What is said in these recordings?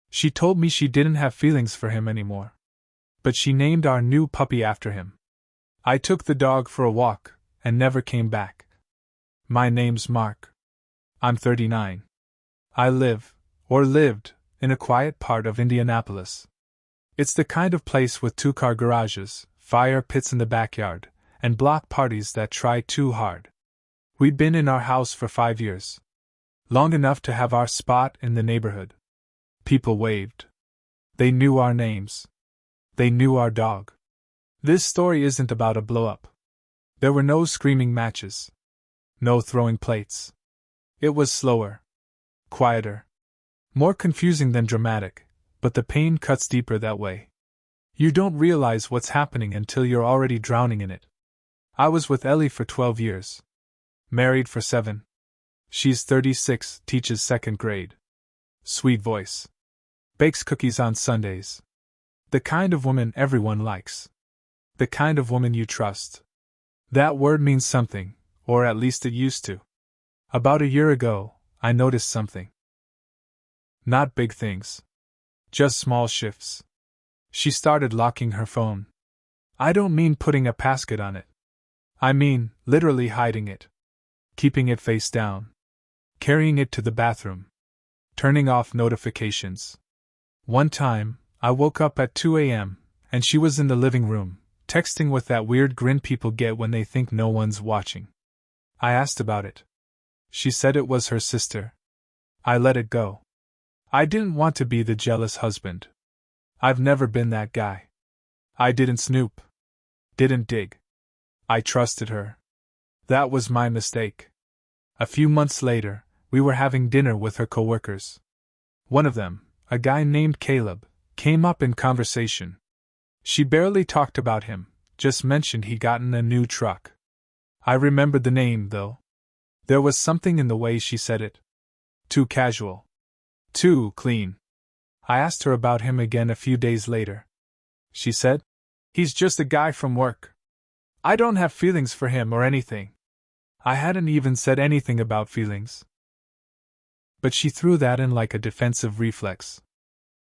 She told me she didn't have feelings for him anymore. But she named our new puppy after him. I took the dog for a walk, and never came back. My name's Mark. I'm 39. I live, or lived, in a quiet part of Indianapolis. It's the kind of place with 2-car garages, fire pits in the backyard, and block parties that try too hard. We'd been in our house for 5 years. Long enough to have our spot in the neighborhood. People waved. They knew our names. They knew our dog. This story isn't about a blow-up. There were no screaming matches. No throwing plates. It was slower. Quieter. More confusing than dramatic, but the pain cuts deeper that way. You don't realize what's happening until you're already drowning in it. I was with Ellie for 12 years. Married for 7. She's 36, teaches 2nd grade. Sweet voice. Bakes cookies on Sundays. The kind of woman everyone likes. The kind of woman you trust. That word means something, or at least it used to. About a year ago, I noticed something. Not big things. Just small shifts. She started locking her phone. I don't mean putting a passcode on it. I mean, literally hiding it. Keeping it face down. Carrying it to the bathroom. Turning off notifications. One time, I woke up at 2 a.m., and she was in the living room, texting with that weird grin people get when they think no one's watching. I asked about it. She said it was her sister. I let it go. I didn't want to be the jealous husband. I've never been that guy. I didn't snoop. Didn't dig. I trusted her. That was my mistake. A few months later, we were having dinner with her coworkers. One of them, a guy named Caleb, came up in conversation. She barely talked about him, just mentioned he'd gotten a new truck. I remembered the name, though. There was something in the way she said it. Too casual. Too clean. I asked her about him again a few days later. She said, "He's just a guy from work. I don't have feelings for him or anything." I hadn't even said anything about feelings. But she threw that in like a defensive reflex.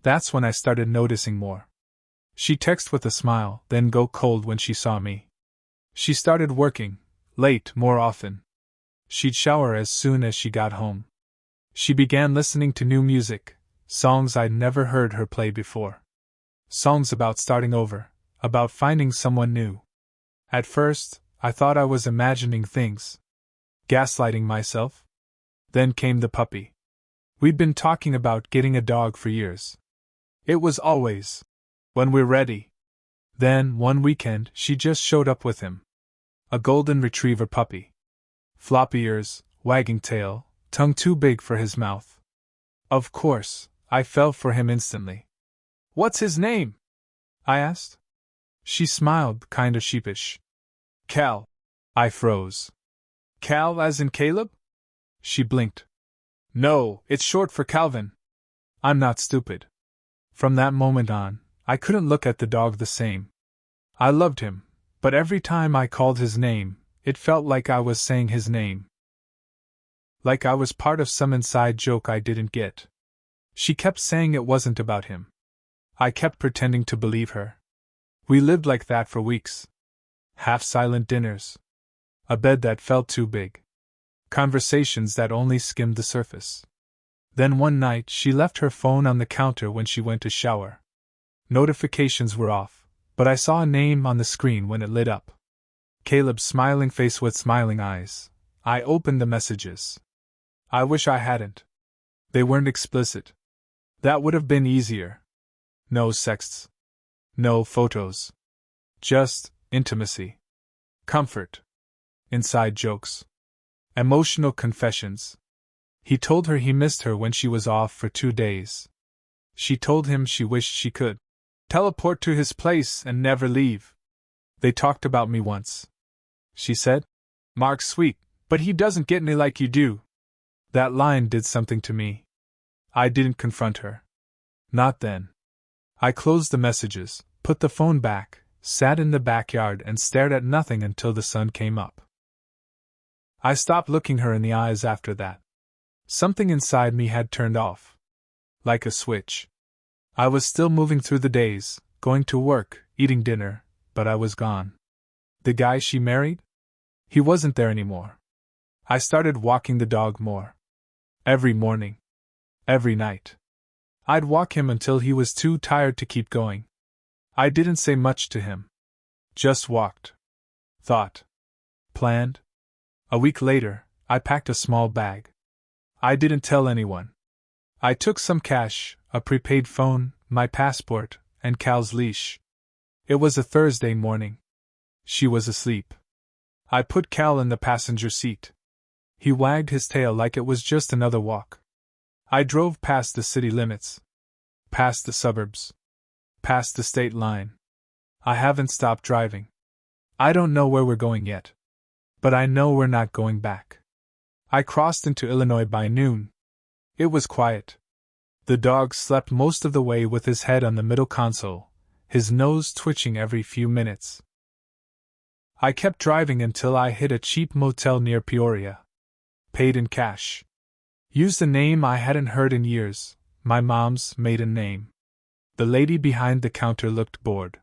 That's when I started noticing more. She'd text with a smile, then go cold when she saw me. She started working, late more often. She'd shower as soon as she got home. She began listening to new music, songs I'd never heard her play before. Songs about starting over, about finding someone new. At first, I thought I was imagining things. Gaslighting myself. Then came the puppy. We'd been talking about getting a dog for years. It was always, "When we're ready." Then, one weekend, she just showed up with him. A golden retriever puppy. Floppy ears, wagging tail, tongue too big for his mouth. Of course, I fell for him instantly. "What's his name?" I asked. She smiled, kinda sheepish. "Cal." I froze. "Cal as in Caleb?" She blinked. "No, it's short for Calvin." I'm not stupid. From that moment on, I couldn't look at the dog the same. I loved him, but every time I called his name, it felt like I was saying his name. Like I was part of some inside joke I didn't get. She kept saying it wasn't about him. I kept pretending to believe her. We lived like that for weeks. Half-silent dinners. A bed that felt too big. Conversations that only skimmed the surface. Then one night she left her phone on the counter when she went to shower. Notifications were off, but I saw a name on the screen when it lit up. Caleb's smiling face with smiling eyes. I opened the messages. I wish I hadn't. They weren't explicit. That would have been easier. No sexts. No photos. Just intimacy. Comfort. Inside jokes. Emotional confessions. He told her he missed her when she was off for 2 days. She told him she wished she could teleport to his place and never leave. They talked about me once. She said, "Mark's sweet, but he doesn't get me like you do." That line did something to me. I didn't confront her. Not then. I closed the messages, put the phone back, sat in the backyard and stared at nothing until the sun came up. I stopped looking her in the eyes after that. Something inside me had turned off. Like a switch. I was still moving through the days, going to work, eating dinner, but I was gone. The guy she married? He wasn't there anymore. I started walking the dog more. Every morning. Every night. I'd walk him until he was too tired to keep going. I didn't say much to him. Just walked. Thought. Planned. A week later, I packed a small bag. I didn't tell anyone. I took some cash, a prepaid phone, my passport, and Cal's leash. It was a Thursday morning. She was asleep. I put Cal in the passenger seat. He wagged his tail like it was just another walk. I drove past the city limits. Past the suburbs. Past the state line. I haven't stopped driving. I don't know where we're going yet. But I know we're not going back. I crossed into Illinois by noon. It was quiet. The dog slept most of the way with his head on the middle console, his nose twitching every few minutes. I kept driving until I hit a cheap motel near Peoria. Paid in cash. Used a name I hadn't heard in years, my mom's maiden name. The lady behind the counter looked bored.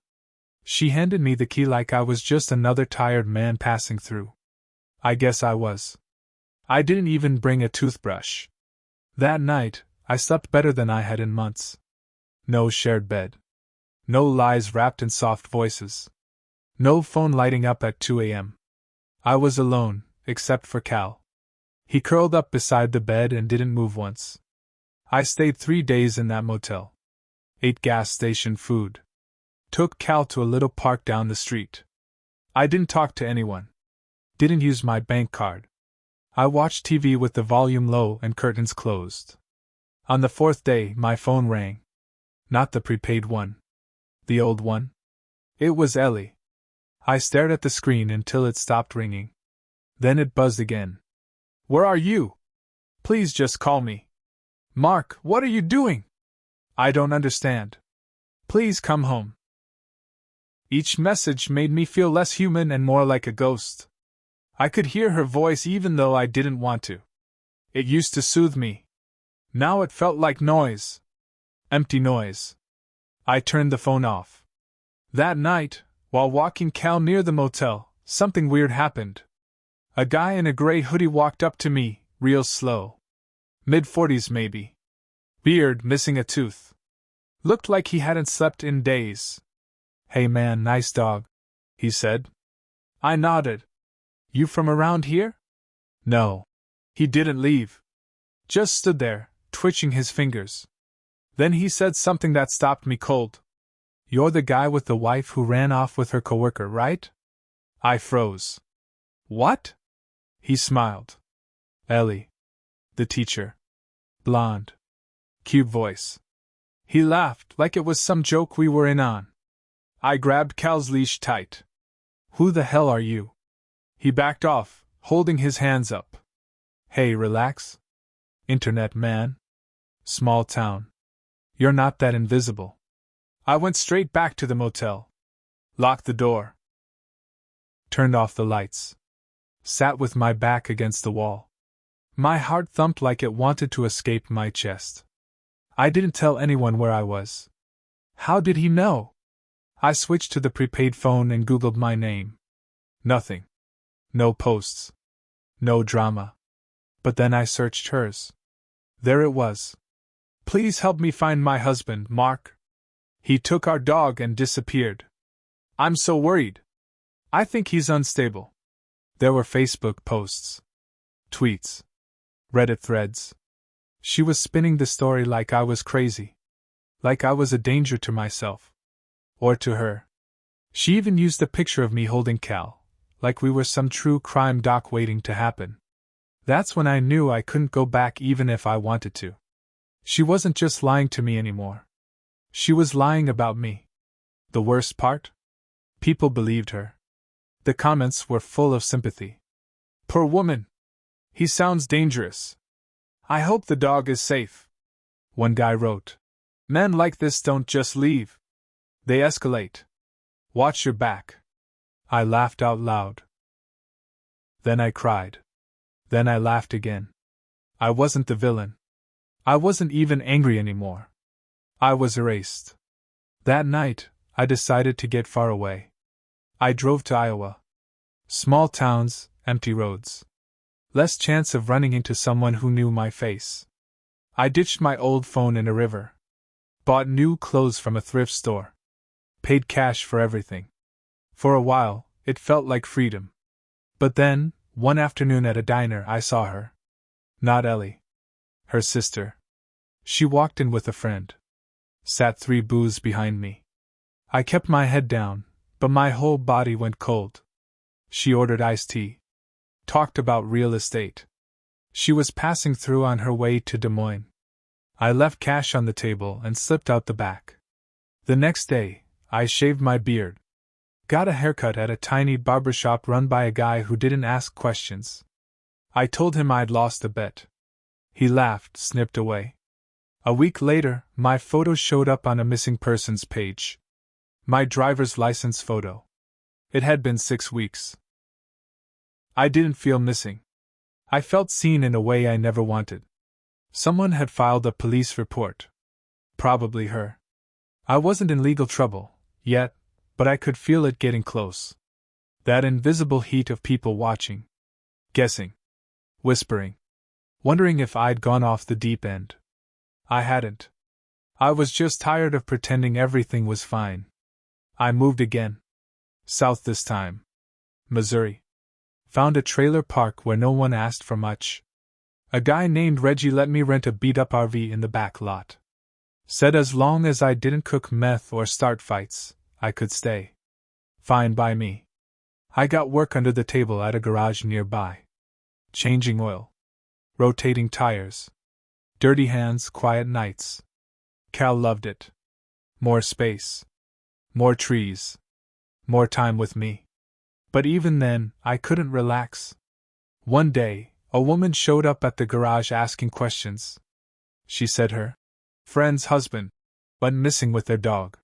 She handed me the key like I was just another tired man passing through. I guess I was. I didn't even bring a toothbrush. That night, I slept better than I had in months. No shared bed. No lies wrapped in soft voices. No phone lighting up at 2 a.m. I was alone, except for Cal. He curled up beside the bed and didn't move once. I stayed 3 days in that motel. Ate gas station food. Took Cal to a little park down the street. I didn't talk to anyone. Didn't use my bank card. I watched TV with the volume low and curtains closed. On the 4th day, my phone rang. Not the prepaid one. The old one. It was Ellie. I stared at the screen until it stopped ringing. Then it buzzed again. Where are you? Please just call me. Mark, what are you doing? I don't understand. Please come home. Each message made me feel less human and more like a ghost. I could hear her voice even though I didn't want to. It used to soothe me. Now it felt like noise. Empty noise. I turned the phone off. That night, while walking Cal near the motel, something weird happened. A guy in a gray hoodie walked up to me, real slow. Mid-40s maybe. Beard missing a tooth. Looked like he hadn't slept in days. Hey man, nice dog, he said. I nodded. You from around here? No. He didn't leave. Just stood there, twitching his fingers. Then he said something that stopped me cold. You're the guy with the wife who ran off with her coworker, right? I froze. What? He smiled. Ellie. The teacher. Blonde. Cute voice. He laughed like it was some joke we were in on. I grabbed Cal's leash tight. Who the hell are you? He backed off, holding his hands up. Hey, relax. Internet man. Small town. You're not that invisible. I went straight back to the motel. Locked the door. Turned off the lights. Sat with my back against the wall. My heart thumped like it wanted to escape my chest. I didn't tell anyone where I was. How did he know? I switched to the prepaid phone and Googled my name. Nothing. No posts. No drama. But then I searched hers. There it was. Please help me find my husband, Mark. He took our dog and disappeared. I'm so worried. I think he's unstable. There were Facebook posts. Tweets. Reddit threads. She was spinning the story like I was crazy. Like I was a danger to myself. Or to her. She even used a picture of me holding Cal, like we were some true crime doc waiting to happen. That's when I knew I couldn't go back even if I wanted to. She wasn't just lying to me anymore. She was lying about me. The worst part? People believed her. The comments were full of sympathy. Poor woman. He sounds dangerous. I hope the dog is safe. One guy wrote. Men like this don't just leave. They escalate. Watch your back. I laughed out loud. Then I cried. Then I laughed again. I wasn't the villain. I wasn't even angry anymore. I was erased. That night, I decided to get far away. I drove to Iowa. Small towns, empty roads. Less chance of running into someone who knew my face. I ditched my old phone in a river. Bought new clothes from a thrift store. Paid cash for everything. For a while, it felt like freedom. But then, one afternoon at a diner, I saw her. Not Ellie. Her sister. She walked in with a friend. Sat 3 booths behind me. I kept my head down, but my whole body went cold. She ordered iced tea. Talked about real estate. She was passing through on her way to Des Moines. I left cash on the table and slipped out the back. The next day, I shaved my beard. Got a haircut at a tiny barbershop run by a guy who didn't ask questions. I told him I'd lost a bet. He laughed, snipped away. A week later, my photo showed up on a missing persons page. My driver's license photo. It had been 6 weeks. I didn't feel missing. I felt seen in a way I never wanted. Someone had filed a police report. Probably her. I wasn't in legal trouble, yet, but I could feel it getting close. That invisible heat of people watching. Guessing. Whispering. Wondering if I'd gone off the deep end. I hadn't. I was just tired of pretending everything was fine. I moved again. South this time. Missouri. Found a trailer park where no one asked for much. A guy named Reggie let me rent a beat-up RV in the back lot. Said as long as I didn't cook meth or start fights, I could stay. Fine by me. I got work under the table at a garage nearby. Changing oil. Rotating tires. Dirty hands, quiet nights. Cal loved it. More space. More trees. More time with me. But even then, I couldn't relax. One day, a woman showed up at the garage asking questions. She said her friend's husband went missing with their dog.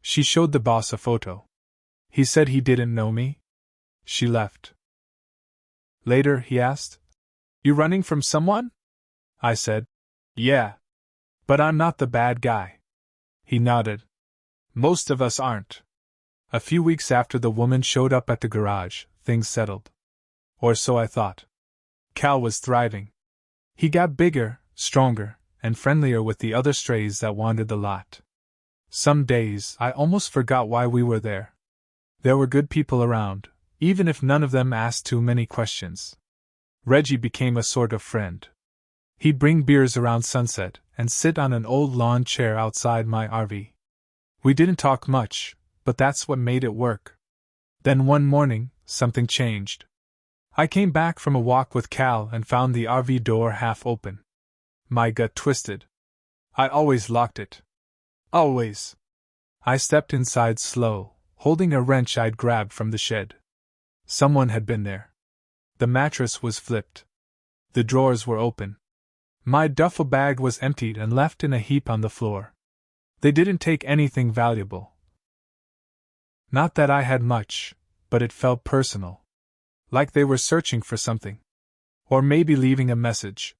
She showed the boss a photo. He said he didn't know me. She left. Later, he asked, "You running from someone?" I said, "Yeah. But I'm not the bad guy." He nodded. "Most of us aren't." A few weeks after the woman showed up at the garage, things settled. Or so I thought. Cal was thriving. He got bigger, stronger, and friendlier with the other strays that wandered the lot. Some days, I almost forgot why we were there. There were good people around, even if none of them asked too many questions. Reggie became a sort of friend. He'd bring beers around sunset and sit on an old lawn chair outside my RV. We didn't talk much, but that's what made it work. Then one morning, something changed. I came back from a walk with Cal and found the RV door half open. My gut twisted. I always locked it. Always. I stepped inside slow, holding a wrench I'd grabbed from the shed. Someone had been there. The mattress was flipped. The drawers were open. My duffel bag was emptied and left in a heap on the floor. They didn't take anything valuable. Not that I had much, but it felt personal. Like they were searching for something. Or maybe leaving a message.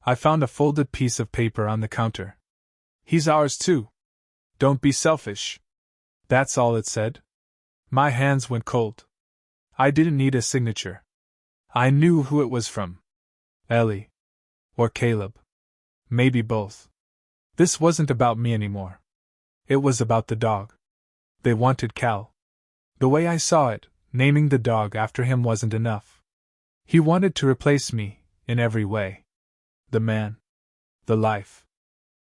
I found a folded piece of paper on the counter. "He's ours too. Don't be selfish." That's all it said. My hands went cold. I didn't need a signature. I knew who it was from. Ellie. Or Caleb. Maybe both. This wasn't about me anymore. It was about the dog. They wanted Cal. The way I saw it, naming the dog after him wasn't enough. He wanted to replace me, in every way. The man. The life.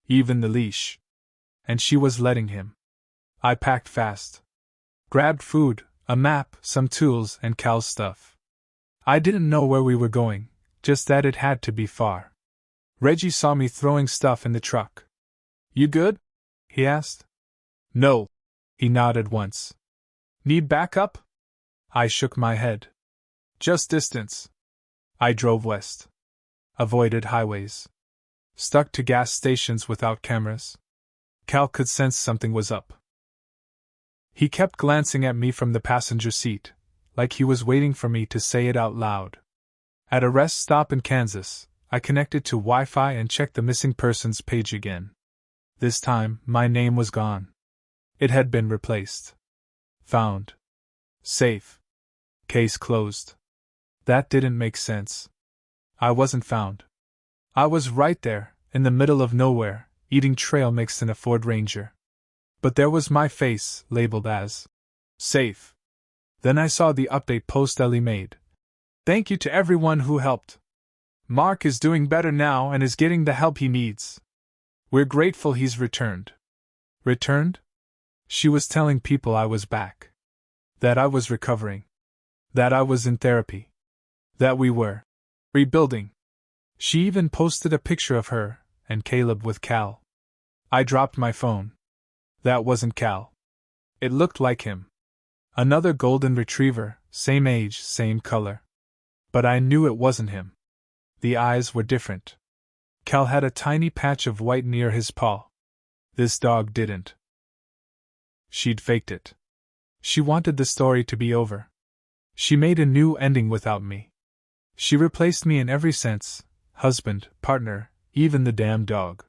Even the leash. And she was letting him. I packed fast. Grabbed food, a map, some tools, and Cal's stuff. I didn't know where we were going, just that it had to be far. Reggie saw me throwing stuff in the truck. "You good?" he asked. "No." He nodded once. "Need backup?" I shook my head. "Just distance." I drove west. Avoided highways. Stuck to gas stations without cameras. Cal could sense something was up. He kept glancing at me from the passenger seat, like he was waiting for me to say it out loud. At a rest stop in Kansas, I connected to Wi-Fi and checked the missing persons page again. This time, my name was gone. It had been replaced. Found. Safe. Case closed. That didn't make sense. I wasn't found. I was right there, in the middle of nowhere, eating trail mix in a Ford Ranger. But there was my face, labeled as safe. Then I saw the update post Ellie made. Thank you to everyone who helped. Mark is doing better now and is getting the help he needs. We're grateful he's returned. Returned? She was telling people I was back. That I was recovering. That I was in therapy. That we were rebuilding. She even posted a picture of her and Caleb with Cal. I dropped my phone. That wasn't Cal. It looked like him. Another golden retriever, same age, same color. But I knew it wasn't him. The eyes were different. Cal had a tiny patch of white near his paw. This dog didn't. She'd faked it. She wanted the story to be over. She made a new ending without me. She replaced me in every sense, husband, partner, even the damn dog.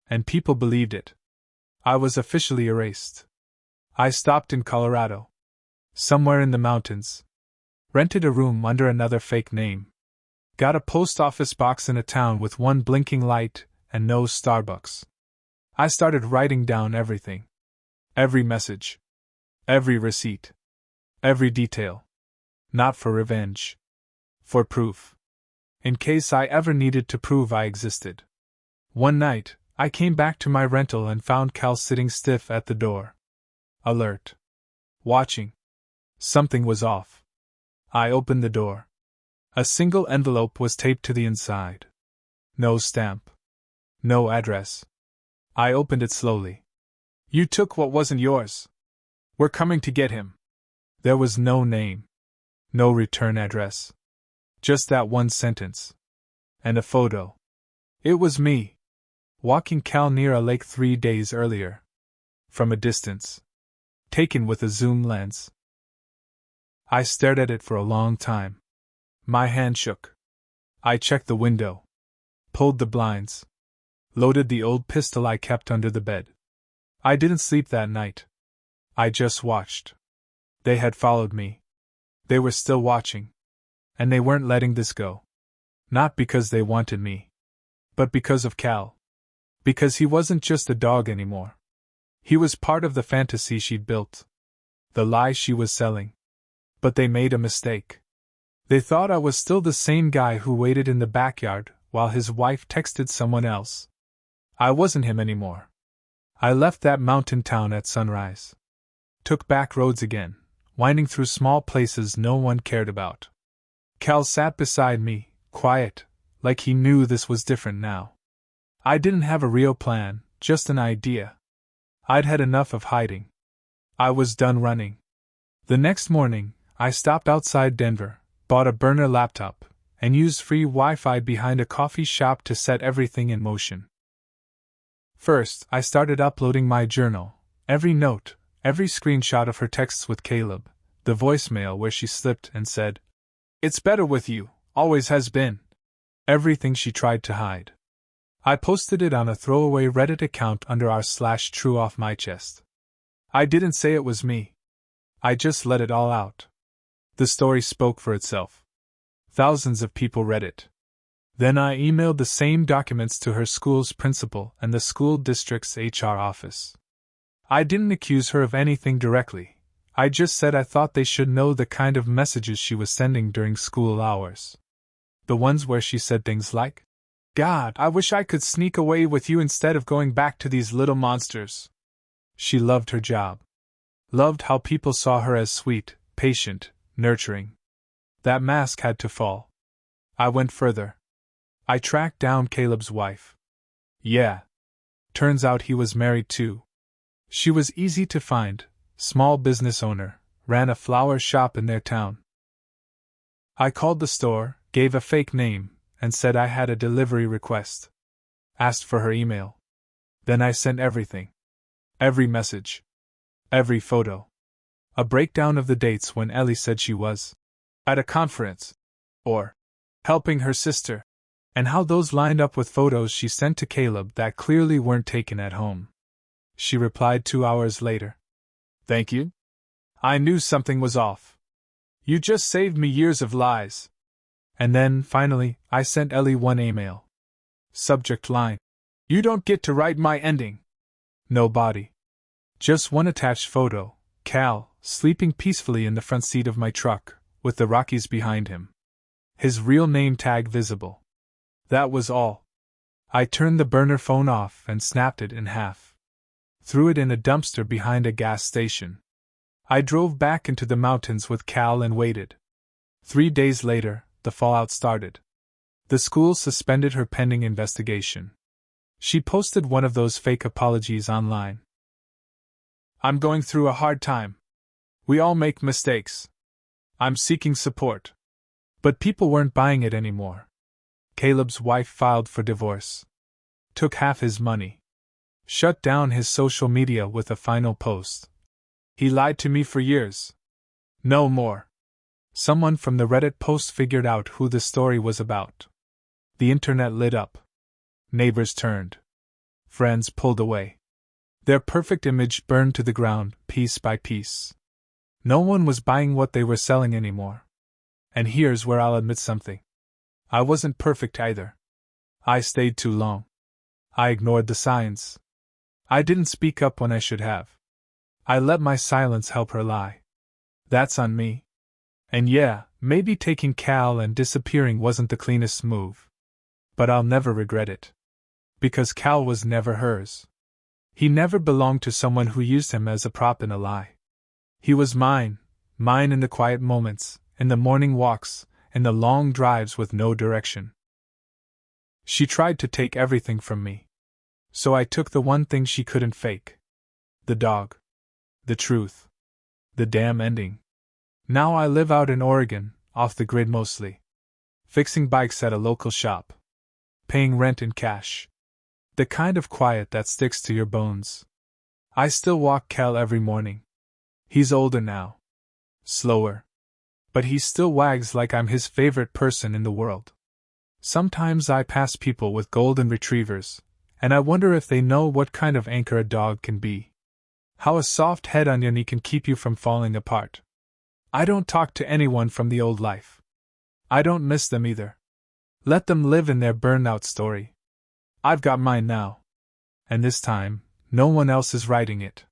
And people believed it. I was officially erased. I stopped in Colorado. Somewhere in the mountains. Rented a room under another fake name. Got a post office box in a town with one blinking light and no Starbucks. I started writing down everything. Every message. Every receipt. Every detail. Not for revenge. For proof. In case I ever needed to prove I existed. One night, I came back to my rental and found Cal sitting stiff at the door. Alert. Watching. Something was off. I opened the door. A single envelope was taped to the inside. No stamp. No address. I opened it slowly. You took what wasn't yours. We're coming to get him. There was no name. No return address. Just that one sentence. And a photo. It was me. Walking Cal near a lake 3 days earlier. From a distance. Taken with a zoom lens. I stared at it for a long time. My hand shook. I checked the window. Pulled the blinds. Loaded the old pistol I kept under the bed. I didn't sleep that night. I just watched. They had followed me. They were still watching. And they weren't letting this go. Not because they wanted me. But because of Cal. Because he wasn't just a dog anymore. He was part of the fantasy she'd built. The lie she was selling. But they made a mistake. They thought I was still the same guy who waited in the backyard while his wife texted someone else. I wasn't him anymore. I left that mountain town at sunrise. Took back roads again, winding through small places no one cared about. Cal sat beside me, quiet, like he knew this was different now. I didn't have a real plan, just an idea. I'd had enough of hiding. I was done running. The next morning, I stopped outside Denver, bought a burner laptop, and used free Wi-Fi behind a coffee shop to set everything in motion. First, I started uploading my journal, every note, every screenshot of her texts with Caleb, the voicemail where she slipped and said, "It's better with you, always has been." Everything she tried to hide. I posted it on a throwaway Reddit account under r/true off my chest. I didn't say it was me. I just let it all out. The story spoke for itself. Thousands of people read it. Then I emailed the same documents to her school's principal and the school district's HR office. I didn't accuse her of anything directly. I just said I thought they should know the kind of messages she was sending during school hours. The ones where she said things like, "God, I wish I could sneak away with you instead of going back to these little monsters." She loved her job. Loved how people saw her as sweet, patient, nurturing. That mask had to fall. I went further. I tracked down Caleb's wife. Yeah. Turns out he was married too. She was easy to find, small business owner, ran a flower shop in their town. I called the store, gave a fake name, and said I had a delivery request. Asked for her email. Then I sent everything. Every message. Every photo. A breakdown of the dates when Ellie said she was at a conference. Or helping her sister. And how those lined up with photos she sent to Caleb that clearly weren't taken at home. she replied 2 hours later. Thank you. I knew something was off. You just saved me years of lies. And then, finally, I sent Ellie one email. Subject line: You don't get to write my ending. No body. Just one attached photo, Cal, sleeping peacefully in the front seat of my truck, with the Rockies behind him. His real name tag visible. That was all. I turned the burner phone off and snapped it in half. Threw it in a dumpster behind a gas station. I drove back into the mountains with Cal and waited. 3 days later, the fallout started. The school suspended her pending investigation. She posted one of those fake apologies online. I'm going through a hard time. We all make mistakes. I'm seeking support. But people weren't buying it anymore. Caleb's wife filed for divorce. Took half his money. Shut down his social media with a final post. He lied to me for years. No more. Someone from the Reddit post figured out who the story was about. The internet lit up. Neighbors turned. Friends pulled away. Their perfect image burned to the ground, piece by piece. No one was buying what they were selling anymore. And here's where I'll admit something. I wasn't perfect either. I stayed too long. I ignored the signs. I didn't speak up when I should have. I let my silence help her lie. That's on me. And yeah, maybe taking Cal and disappearing wasn't the cleanest move. But I'll never regret it. Because Cal was never hers. He never belonged to someone who used him as a prop in a lie. He was mine, mine in the quiet moments, in the morning walks, in the long drives with no direction. She tried to take everything from me. So I took the one thing she couldn't fake. The dog. The truth. The damn ending. Now I live out in Oregon, off the grid mostly. Fixing bikes at a local shop. Paying rent in cash. The kind of quiet that sticks to your bones. I still walk Cal every morning. He's older now. Slower. But he still wags like I'm his favorite person in the world. Sometimes I pass people with golden retrievers, and I wonder if they know what kind of anchor a dog can be. How a soft head onion can keep you from falling apart. I don't talk to anyone from the old life. I don't miss them either. Let them live in their burnout story. I've got mine now. And this time, no one else is writing it.